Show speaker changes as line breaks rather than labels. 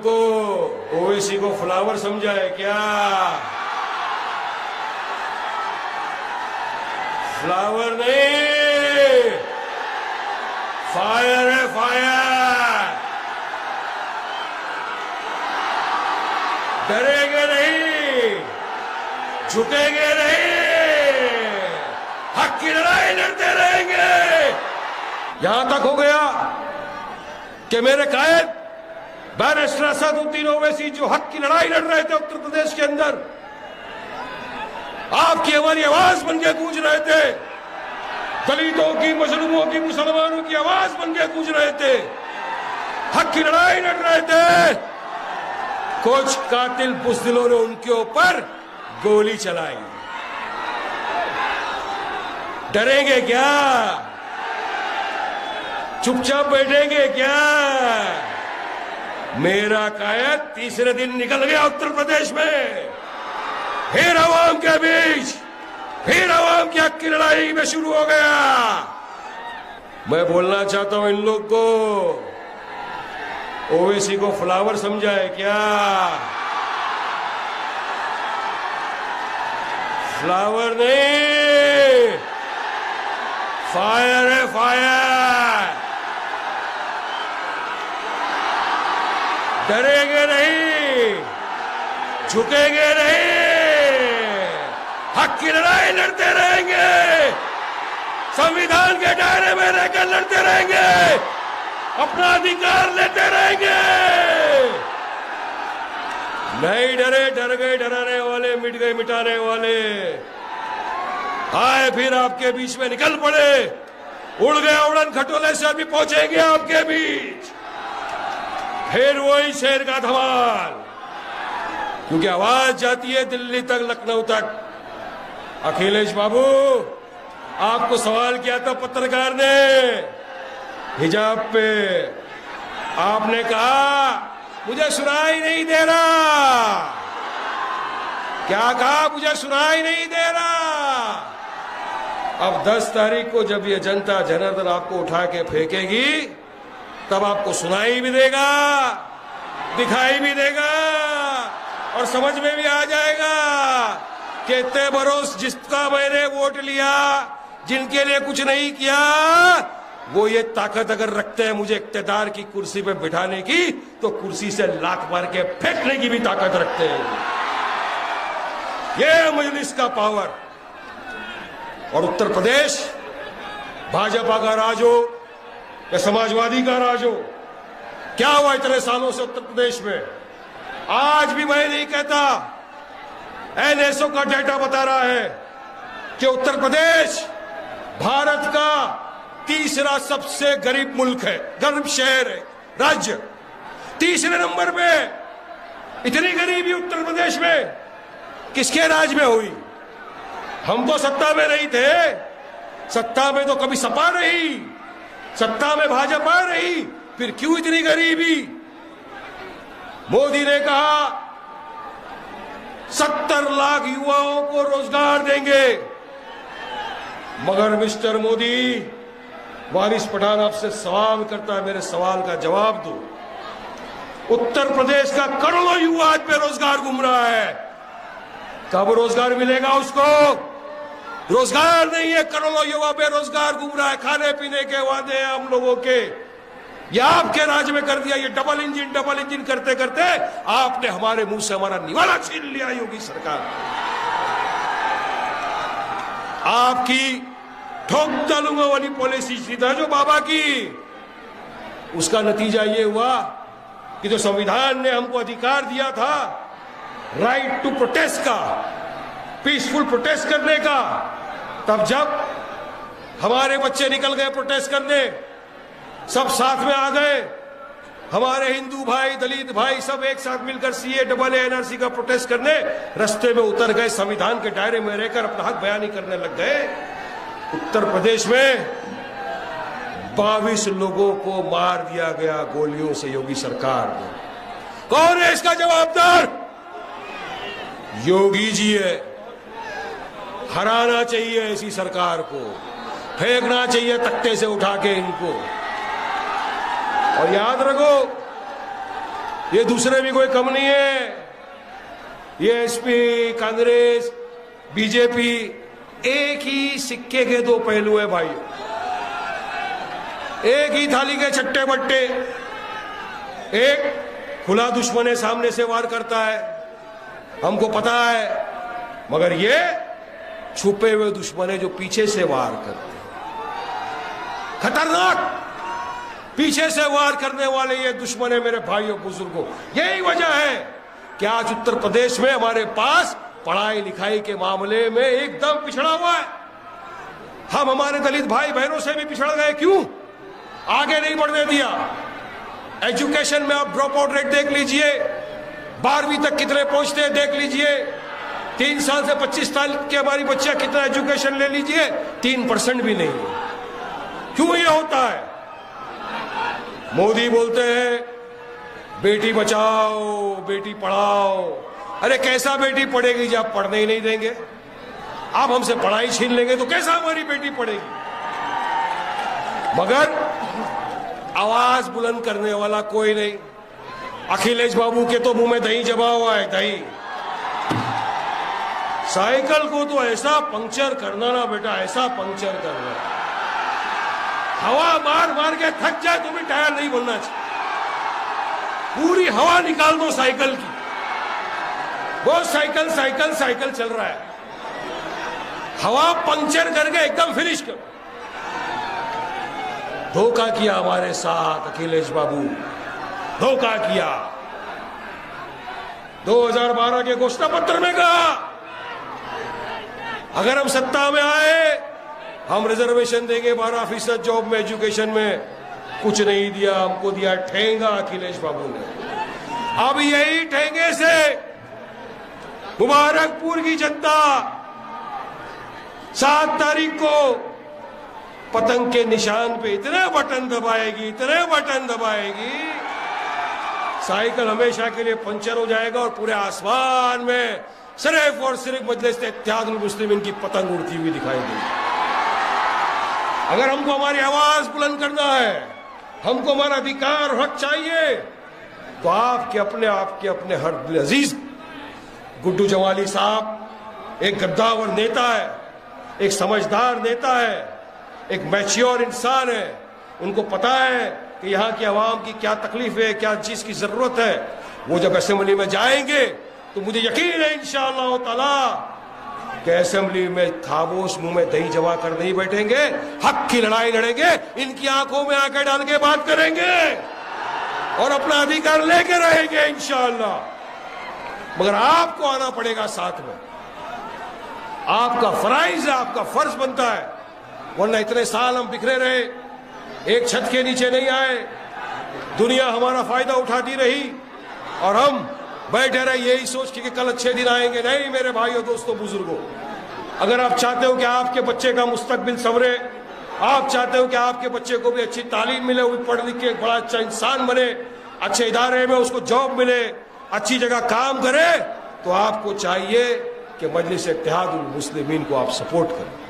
को ओवैसी को फ्लावर समझा है क्या? फ्लावर नहीं, फायर है, फायर। डरेंगे नहीं, झुकेंगे नहीं, हक की लड़ाई लड़ते रहेंगे। यहां तक हो गया कि मेरे कायद बैरिस्टर असदुद्दीन ओवैसी जो हक की लड़ाई लड़ रहे थे उत्तर प्रदेश के अंदर, आपकी हमारी आवाज बन के गूंज रहे थे, दलितों की, मजलूमों की, मुसलमानों की आवाज बन के गूंज रहे थे, हक की लड़ाई लड़ रहे थे। कुछ कातिल बुज़दिलों ने उनके ऊपर गोली चलाई। डरेंगे क्या? चुपचाप बैठेंगे क्या? मेरा कायद तीसरे दिन निकल गया उत्तर प्रदेश में, फिर आवाम के बीच, फिर आवाम की हक की लड़ाई में शुरू हो गया। मैं बोलना चाहता हूं इन लोग को, ओवैसी को फ्लावर समझा है क्या? फ्लावर नहीं, फायर है, फायर। डरेंगे नहीं, झुकेंगे नहीं, हक की लड़ाई लड़ते रहेंगे, संविधान के दायरे में रहकर लड़ते रहेंगे, अपना अधिकार लेते रहेंगे। नहीं डरे, डर गए डराने वाले, मिट गए मिटाने वाले। आए फिर आपके बीच में निकल पड़े, उड़ गए उड़न खटोले से, अभी पहुंचेंगे आपके बीच, फिर वही शेर का धमाल। क्योंकि आवाज जाती है दिल्ली तक, लखनऊ तक। अखिलेश बाबू, आपको सवाल किया था पत्रकार ने हिजाब पे, आपने कहा मुझे सुनाई नहीं दे रहा। क्या कहा? मुझे सुनाई नहीं दे रहा। अब 10 तारीख को जब ये जनता जनार्दन आपको उठा के फेंकेगी, तब आपको सुनाई भी देगा, दिखाई भी देगा, और समझ में भी आ जाएगा कि इतने बरोस जिसका मैंने वोट लिया, जिनके लिए कुछ नहीं किया, वो ये ताकत अगर रखते हैं मुझे इख्तियार की कुर्सी पे बिठाने की, तो कुर्सी से लात मार के फेंकने की भी ताकत रखते हैं। ये मजलिस का पावर। और उत्तर प्रदेश भाजपा का राज हो या समाजवादी का राज हो, क्या हुआ इतने सालों से उत्तर प्रदेश में? आज भी मैं नहीं कहता, एनएसओ का डेटा बता रहा है कि उत्तर प्रदेश भारत का तीसरा सबसे गरीब मुल्क है, गरीब शहर है, राज्य तीसरे नंबर पे। इतनी गरीबी उत्तर प्रदेश में किसके राज में हुई? हम तो सत्ता में नहीं थे, सत्ता में तो कभी सपा रही, सत्ता में भाजपा रही, फिर क्यों इतनी गरीबी? मोदी ने कहा 70 लाख युवाओं को रोजगार देंगे, मगर मिस्टर मोदी, वारिस पठान आपसे सवाल करता है, मेरे सवाल का जवाब दो। उत्तर प्रदेश का करोड़ों युवा आज बेरोजगार घूम रहा है, कब रोजगार मिलेगा उसको? रोजगार नहीं है, करोड़ों युवा बेरोजगार घूम रहा है। खाने पीने के वादे हैं हम लोगों के, ये आपके राज में कर दिया। ये डबल इंजन करते करते आपने हमारे मुंह से हमारा निवाला छीन लिया। योगी सरकार, आपकी ठोक डालूंगा वाली पॉलिसी सीधा जो बाबा की, उसका नतीजा ये हुआ कि जो संविधान ने हमको अधिकार दिया था राइट टू प्रोटेस्ट का, पीसफुल प्रोटेस्ट करने का, तब जब हमारे बच्चे निकल गए प्रोटेस्ट करने, सब साथ में आ गए, हमारे हिंदू भाई, दलित भाई सब एक साथ मिलकर सीए डबल एनआरसी का प्रोटेस्ट करने रास्ते में उतर गए, संविधान के दायरे में रहकर अपना हक बयानी करने लग गए। उत्तर प्रदेश में 22 लोगों को मार दिया गया गोलियों से योगी सरकार को। कौन है इसका जवाबदार? योगी जी है। हराना चाहिए ऐसी सरकार को, फेंकना चाहिए तख्ते से उठा के इनको। और याद रखो, ये दूसरे भी कोई कम नहीं है। ये एसपी, कांग्रेस, बीजेपी एक ही सिक्के के दो पहलू है भाई, एक ही थाली के चट्टे बट्टे। एक खुला दुश्मन है, सामने से वार करता है, हमको पता है, मगर ये छुपे हुए दुश्मन है जो पीछे से वार करते हैं। खतरनाक पीछे से वार करने वाले ये दुश्मन है मेरे भाइयों बुजुर्गों। यही वजह है कि आज उत्तर प्रदेश में हमारे पास पढ़ाई लिखाई के मामले में एकदम पिछड़ा हुआ है। हम हमारे दलित भाई बहनों से भी पिछड़ गए। क्यों? आगे नहीं बढ़ने दिया। एजुकेशन में आप ड्रॉप आउट रेट देख लीजिए, 12वीं तक कितने पहुंचते हैं देख लीजिए। 3 साल से 25 साल की हमारी बच्चियां कितना एजुकेशन ले लीजिए, 3% भी नहीं। क्यों ये होता है? मोदी बोलते हैं बेटी बचाओ बेटी पढ़ाओ। अरे कैसा बेटी पढ़ेगी जब पढ़ने ही नहीं देंगे? आप हमसे पढ़ाई छीन लेंगे तो कैसा हमारी बेटी पढ़ेगी? मगर आवाज बुलंद करने वाला कोई नहीं। अखिलेश बाबू के तो मुंह में दही जमा हुआ है, दही। साइकिल को तो ऐसा पंक्चर करना ना बेटा, ऐसा पंक्चर करना, हवा मार मार के थक जाए तो भी टायर नहीं बनना चाहिए। पूरी हवा निकाल दो साइकिल की। वो साइकिल साइकिल साइकिल चल रहा है, हवा पंक्चर करके एकदम फिनिश कर। धोखा किया हमारे साथ अखिलेश बाबू, धोखा किया। 2012 के घोषणा पत्र में कहा अगर हम सत्ता में आए हम रिजर्वेशन देंगे 12% जॉब में, एजुकेशन में। कुछ नहीं दिया, हमको दिया ठेंगा अखिलेश बाबू ने। अब यही ठेंगे से मुबारकपुर की जनता 7 तारीख को पतंग के निशान पे इतने बटन दबाएगी, इतने बटन दबाएगी, साइकिल हमेशा के लिए पंचर हो जाएगा और पूरे आसमान में सिर्फ और सिर्फ मजलिस इत्तेहादुल मुस्लिमीन की पतंग उड़ती हुई दिखाई देगी। अगर हमको हमारी आवाज बुलंद करना है, हमको हमारा अधिकार और हक चाहिए, तो आपके अपने हर दिल अजीज गुड्डू जमाली साहब एक गद्दावर नेता है, एक समझदार नेता है, एक मैच्योर इंसान है। उनको पता है कि यहाँ की आवाम की क्या तकलीफ है, क्या चीज की जरूरत है। वो जब असेंबली में जाएंगे तो मुझे यकीन है इंशाअल्लाह ताला कि असेंबली में खामोश मुंह में दही जमा कर नहीं बैठेंगे, हक की लड़ाई लड़ेंगे, इनकी आंखों में आंखें डाल के बात करेंगे और अपना अधिकार लेके रहेंगे इंशाअल्लाह। मगर आपको आना पड़ेगा साथ में, आपका फराइज है, आपका फर्ज बनता है। वरना इतने साल हम बिखरे रहे, एक छत के नीचे नहीं आए, दुनिया हमारा फायदा उठाती रही और हम बैठे रहे यही सोच के कि कल अच्छे दिन आएंगे। नहीं मेरे भाइयों दोस्तों बुजुर्गों, अगर आप चाहते हो कि आपके बच्चे का मुस्तकबिल संवरे, आप चाहते हो कि आपके बच्चे को भी अच्छी तालीम मिले, वो भी पढ़ लिख के एक बड़ा अच्छा इंसान बने, अच्छे इदारे में उसको जॉब मिले, अच्छी जगह काम करे, तो आपको चाहिए कि मजलिस इत्तेहादुल मुस्लिमीन को आप सपोर्ट करें।